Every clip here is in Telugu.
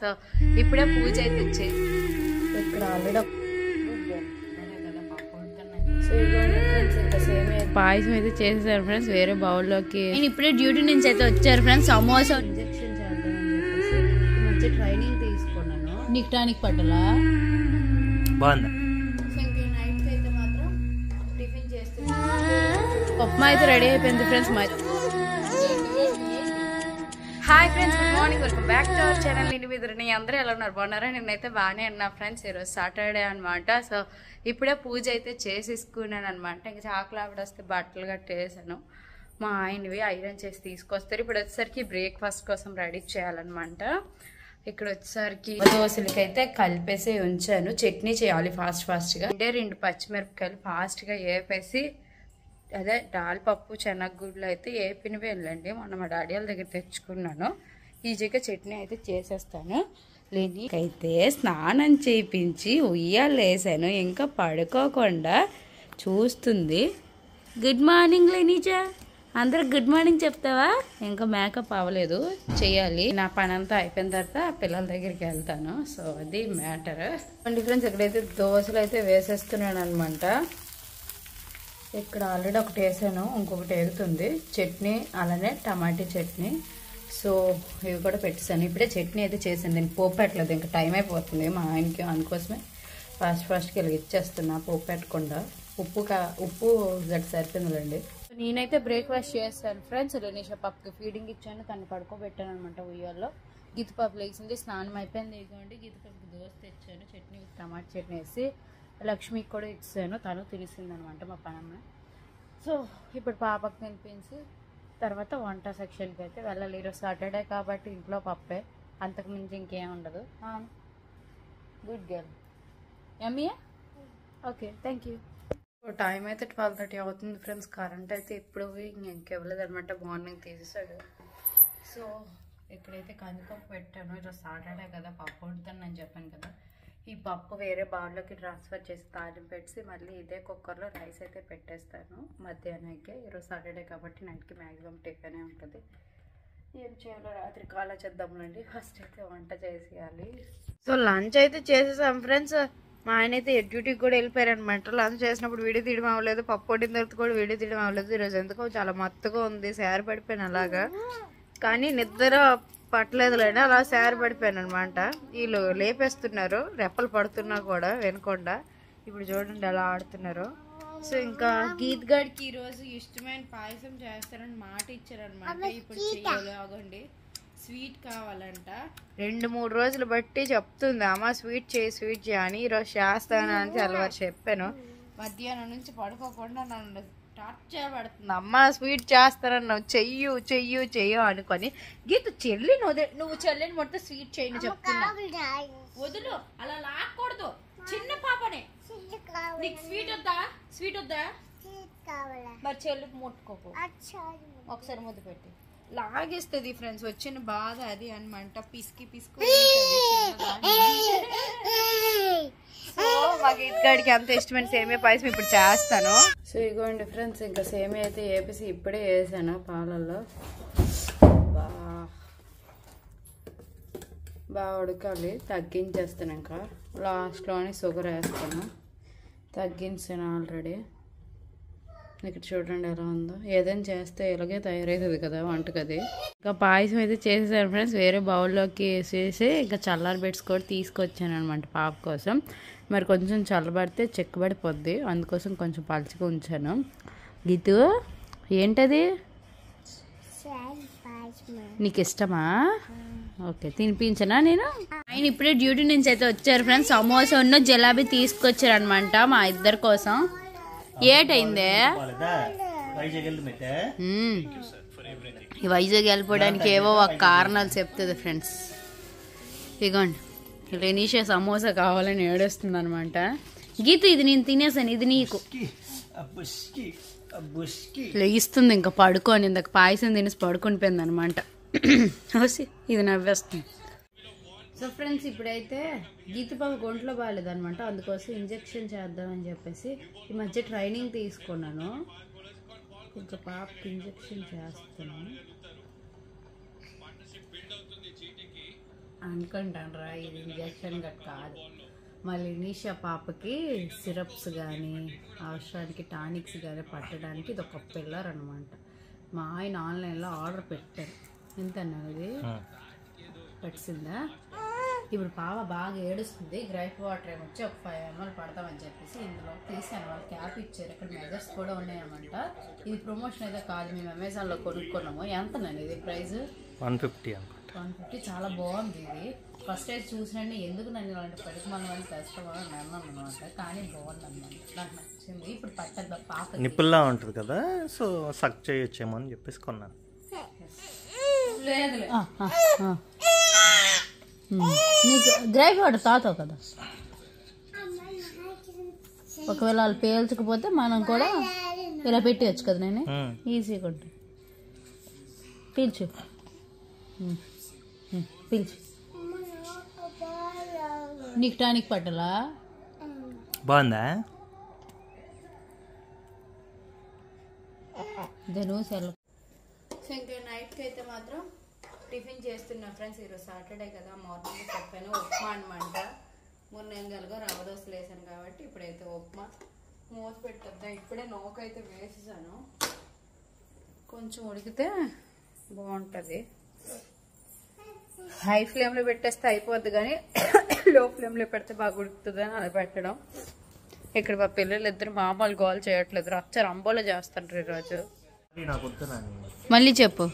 సో ఇప్పుడే పూజ అయితే వచ్చేది ఇక్కడ ఆల్రెడీ పాయసం అయితే చేసేసారు ఫ్రెండ్స్ వేరే బౌల్లోకి. నేను ఇప్పుడే డ్యూటీ నుంచి అయితే వచ్చారు ఫ్రెండ్స్. సమోసా ఇంజెక్షన్ చేద్దామని చెప్పేసి మంచి ట్రైనింగ్ తీసుకున్నాను. నీకు టానిక్ పట్టలా బాగుంది. నైట్ అయితే మాత్రం టిఫిన్ చేస్తున్నాను. ఉప్మా అయితే రెడీ అయిపోయింది friends. Hi friends, good morning, welcome back to our channel. నేను మీదరని అందరూ ఎలా ఉన్నారు, బాగున్నారా? నేనైతే బాగానే ఉన్నా ఫ్రెండ్స్. ఈరోజు సాటర్డే అనమాట. సో ఇప్పుడే పూజ అయితే చేసేసుకున్నాను అనమాట. ఇంకా చాకులు ఆవిడ వస్తే బట్టలు కట్టేసాను. మా ఆయనవి ఐరన్ చేసి తీసుకొస్తారు. ఇప్పుడు వచ్చేసరికి బ్రేక్ఫాస్ట్ కోసం రెడీ చేయాలన్నమాట. ఇక్కడ వచ్చేసరికి దోశలకి అయితే కలిపేసి ఉంచాను. చట్నీ చేయాలి ఫాస్ట్గా. 2 పచ్చిమిరపకాయలు ఫాస్ట్గా వేపేసి, అదే దాల్ పప్పు శనగగుడ్లు అయితే ఏపినవి వెళ్ళండి. మొన్న మా డాడీ వాళ్ళ దగ్గర తెచ్చుకున్నాను. ఈజీగా చట్నీ అయితే చేసేస్తాను. లేనికైతే స్నానం చేయించి ఉయ్యాలు వేసాను. ఇంకా పడుకోకుండా చూస్తుంది. గుడ్ మార్నింగ్ లేనిజా, అందరికి గుడ్ మార్నింగ్ చెప్తావా? ఇంకా మేకప్ అవ్వలేదు, చెయ్యాలి. నా పని అంతా అయిపోయిన తర్వాత పిల్లల దగ్గరికి వెళ్తాను. సో అది మ్యాటర్. ఫ్రెండ్స్ ఇక్కడైతే దోశలు అయితే వేసేస్తున్నాను అనమాట. ఇక్కడ ఆల్రెడీ ఒకటి వేసాను, ఇంకొకటి ఎగుతుంది. చట్నీ అలానే టమాటా చట్నీ. సో ఇవి కూడా పెట్టేసాను. ఇప్పుడే చట్నీ అయితే చేసాను. నేను పోపు పెట్టలేదు, ఇంకా టైం అయిపోతుంది మా ఆయనకి. అందుకోసమే ఫాస్ట్గా ఇలా ఇచ్చేస్తున్నా పోపు పెట్టకుండా. ఉప్పు గట్టి సరిపోయిందిలేండి. నేనైతే బ్రేక్ఫాస్ట్ చేస్తాను ఫ్రెండ్స్. రెనీషా పప్పుకి ఫీడింగ్ ఇచ్చాను, తను పడుకోబెట్టాను అనమాట ఉయ్యాల్లో. గీతపప్పు లేచింది, స్నానం అయిపోయింది. ఇదిగోండి గీతపప్పుకి దోశ తెచ్చాను, చట్నీ టమాటా చట్నీ వేసి. లక్ష్మికి కూడా ఇచ్చాను, తను తినేసింది అనమాట మా పనమ్మ. సో ఇప్పుడు పాపకు తినిపించి తర్వాత వంట సెక్షన్కి అయితే వెళ్ళాలి. ఈరోజు సాటర్డే కాబట్టి ఇంట్లో పప్పే, అంతకుమించి ఇంకేం ఉండదు. గుడ్ గర్ల్, ఎమ్మీయా? Okay, thank you. టైం అయితే 12:30 అవుతుంది ఫ్రెండ్స్. కరెంట్ అయితే ఇప్పుడు ఇంకెవ్వలేదు అనమాట, మార్నింగ్ తీసేసాడు. సో ఇక్కడైతే కందిపప్పు పెట్టాను. ఈరోజు సాటర్డే కదా, పప్పు వండుతాను అని చెప్పాను కదా. ఈ పప్పు వేరే బౌల్లోకి ట్రాన్స్ఫర్ చేసి తాలింపు పెట్టి మళ్ళీ ఇదే కుక్కర్లో రైస్ అయితే పెట్టేస్తాను మధ్యాహ్నానికి. ఈరోజు సాటర్డే కాబట్టి నైట్కి మ్యాక్సిమం టిఫినే ఉంటుంది. ఏం చేయాలో రాత్రికి ఆలోచిద్దాంలేండి. ఫస్ట్ అయితే వంట చేసేయాలి. సో లంచ్ అయితే చేసేసాం ఫ్రెండ్స్. మా ఆయన అయితే డ్యూటీకి కూడా వెళ్ళిపోయారు అనమాట. లంచ్ చేసినప్పుడు వీడియో తీయడం అవ్వలేదు, పప్పు వండిన తర్వాత కూడా వీడియో తీయడం అవ్వలేదు. ఈరోజు ఎందుకో చాలా మత్తుగా ఉంది, శారీ పడిపోయాను అలాగా. కానీ నిద్ర పట్టలేదులేండి, అలా శారీ పడిపోయాను అనమాట. వీళ్ళు లేపేస్తున్నారు, రెప్పలు పడుతున్నా కూడా వినకుండా. ఇప్పుడు చూడండి ఎలా ఆడుతున్నారు. సో ఇంకా గీత్ గడికి ఈరోజు ఇష్టమైన పాయసం చేస్తారని మాట ఇచ్చారనమాట. ఇప్పుడు చెయ్యాలి, ఆగండి. స్వీట్ కావాలంట. 2-3 రోజులు బట్టి చెప్తుంది, అమ్మ స్వీట్ చేయి అని. ఈరోజు చేస్తాను అని తెల్లవారు చెప్పాను. మధ్యాహ్నం నుంచి పడుకోకుండా నన్ను టార్చర్ పడుతుంది. అమ్మ స్వీట్ చేస్తానన్నావు, చెయ్యు అనుకొని. గీత చెల్లి నువ్వు చెల్లిని మొత్తం స్వీట్ చేయని చెప్తున్నా. వదులు, అలా లాక్కూడదు, చిన్న పాపనే. నీకు స్వీట్ వద్దా? మరి చెల్లికి ముట్టుకోకు, ఒకసారి ముద్దు పెట్టి లాగేస్తుంది ఫ్రెండ్స్. వచ్చిన బాధ అది అనమాట. పిసుకు మా గీతగాడికి అంత ఇష్టమైన సేమియా పాయసం ఇప్పుడు చేస్తాను. సో ఇగోండి ఫ్రెండ్స్, ఇంకా సేమియా అయితే వేపేసి ఇప్పుడే వేసాను పాలల్లో. బాగా ఉడకాలి, తగ్గించేస్తాను. ఇంకా లాస్ట్లోని షుగర్ వేస్తాను. తగ్గించాను ఆల్రెడీ. ఇక్కడ చూడండి ఎలా ఉందో. ఏదైనా చేస్తే ఇలాగే తయారవుతుంది కదా వంటకది. ఇంకా పాయసం అయితే చేసేసాను ఫ్రెండ్స్. వేరే బౌల్లోకి వేసేసి ఇంకా చల్లారబెట్స్ కూడా తీసుకొచ్చాను అనమాట పాప కోసం. మరి కొంచెం చల్లబడితే చెక్కబడిపోద్ది, అందుకోసం కొంచెం పలుచగా ఉంచాను. గీతు ఏంటది, నీకు ఇష్టమా? ఓకే, తినిపించనా నేను? ఆయన ఇప్పుడే డ్యూటీ నుంచి అయితే వచ్చారు ఫ్రెండ్స్. సమోసా ఉన్న జిలాబీ తీసుకొచ్చారు అనమాట మా ఇద్దరి కోసం. ఏటైందే వైజాగ్ వెళ్ళిపోవడానికి ఏవో ఒక కారణాలు చెప్తుంది ఫ్రెండ్స్. ఇగోండి రెనీషా సమోసా కావాలని ఏడుస్తుంది అనమాట. గీత ఇది నేను తినేసాను, ఇది నీకు. లెగిస్తుంది ఇంకా పడుకొని, ఇందాక పాయసం తినేసి పడుకొని పోయింది అనమాట. ఇది నవ్వేస్తుంది. సో ఫ్రెండ్స్ ఇప్పుడైతే గీతపాప ఒంట్లో బాగాలేదనమాట, అందుకోసం ఇంజెక్షన్ చేద్దామని చెప్పేసి ఈ మధ్య ట్రైనింగ్ తీసుకున్నాను. ఇంకా పాపకి ఇంజెక్షన్ చేస్తున్నాను. అనుకుంటాను రా, ఇది ఇంజక్షన్ గట్ కాదు. మళ్ళీ నిషా పాపకి సిరప్స్ కానీ అవసరానికి టానిక్స్ కానీ పట్టడానికి ఇది ఒక పిల్లర్ అనమాట. మా ఆయన ఆన్లైన్లో ఆర్డర్ పెట్టారు. ఎంత అన్నది పెట్టిందా. ఇప్పుడు పాప బాగా ఏడుస్తుంది. గ్రైప్ వాటర్ ఏమొచ్చి ఒక 5 ml పడతామని చెప్పేసి ఇందులో తీసాను. వాళ్ళు క్యాప్ ఇచ్చారు. ఇక్కడ మెజర్స్ కూడా ఉన్నాయన్నమాట. ఇది ప్రమోషన్ అయితే కాదు, మేము అమెజాన్లో కొనుక్కున్నాము. ఎంత నన్ను ఇది ప్రైస్ 150. చాలా బాగుంది ఇది. ఫస్ట్ అయితే చూసినండి ఎందుకు నన్ను ఇలాంటి పరిమాణం అని తెస్తావా అని అన్నాను అనమాట. కానీ బాగుంది అన్నమాట, నాకు నచ్చింది. ఇప్పుడు పట్టద్దా పాప నిప్పుల్లా ఉంటుంది కదా, సో సక్ చేయొచ్చేమో అని చెప్పేసి కొన్నాను. లేదు నీకు గ్రైప్ వాటర్ తాతావు కదా, ఒకవేళ వాళ్ళు పేల్చకపోతే మనం కూడా ఇలా పెట్టేయచ్చు కదా. నేను ఈజీగా ఉంటుంది. పీల్చు పీల్చు. నీకు టానిక్ పట్టలా బాగుందా? ఇంకా నైట్కి అయితే మాత్రం టిఫిన్ చేస్తున్నా ఫ్రెండ్స్. ఈరోజు సాటర్డే కదా, మార్నింగ్ చెప్పాను ఉప్మా అనమాట. మున్నంగలుగా రవ్వ దోశలు వేసాను కాబట్టి ఇప్పుడైతే ఉప్మా మూత పెట్టొద్దాం. ఇప్పుడే నోకైతే వేసేసాను, కొంచెం ఉడికితే బాగుంటుంది. హై ఫ్లేమ్లో పెట్టేస్తే అయిపోద్ది, కానీ లో ఫ్లేమ్లో పెడితే బాగా ఉడుకుతుంది అని అది పెట్టడం. ఇక్కడ మా పిల్లలు ఇద్దరు మామూలు గోల్ చేయట్లేదు, రచ్చ రంబోలో చేస్తుంటారు ఈరోజు. మళ్ళీ చెప్పు.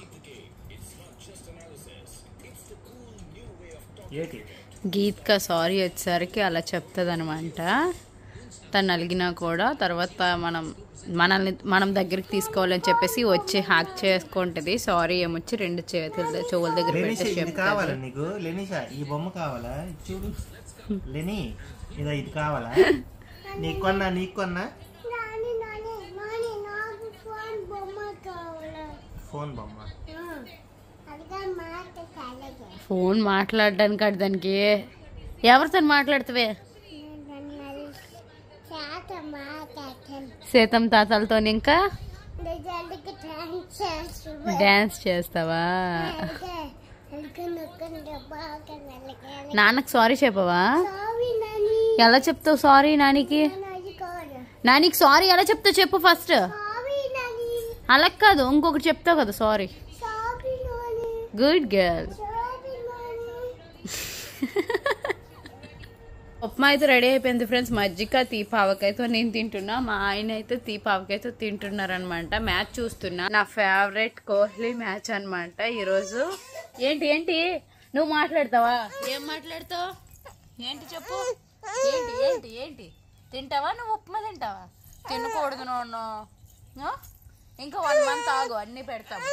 గీత్కా సారీ వచ్చేసరికి అలా చెప్తుంది అనమాట. తను అలిగినా కూడా తర్వాత మనం దగ్గరికి తీసుకోవాలని చెప్పేసి వచ్చి హ్యాక్ చేసుకుంటది. సారీ ఏమొచ్చి 2 చేతుల చెవుల దగ్గర పెట్టేసి ఇది కావాలా, నీకు కొన్నా ఫోన్ మాట్లాడడానికి అటు దానికి ఎవరితో మాట్లాడుతావే? సీతం తాతలతో ఇంకా డాన్స్ చేస్తావా? నాన్నకు సారీ చెప్పవా? ఎలా చెప్తావు సారీ నానికి? నానికి సారీ ఎలా చెప్తావు చెప్పు ఫస్ట్. అలా కాదు, ఇంకొకటి చెప్తావు కదా సారీ. Good girl. ఉప్మా అయితే రెడీ అయిపోయింది ఫ్రెండ్స్. మజ్జిగ తీపావకైతే నేను తింటున్నా, మా ఆయన అయితే తీపావకైతే తింటున్నారనమాట. మ్యాచ్ చూస్తున్నా, నా ఫేవరెట్ కోహ్లీ మ్యాచ్ అనమాట ఈరోజు. ఏంటి నువ్వు మాట్లాడతావా? ఏం మాట్లాడతావు? ఏంటి చెప్పు. ఏంటి తింటావా? నువ్వు ఉప్మా తింటావా? తినకూడదు నువ్వు. ఇంకా 1 month ఆగు, అన్ని పెడతాము.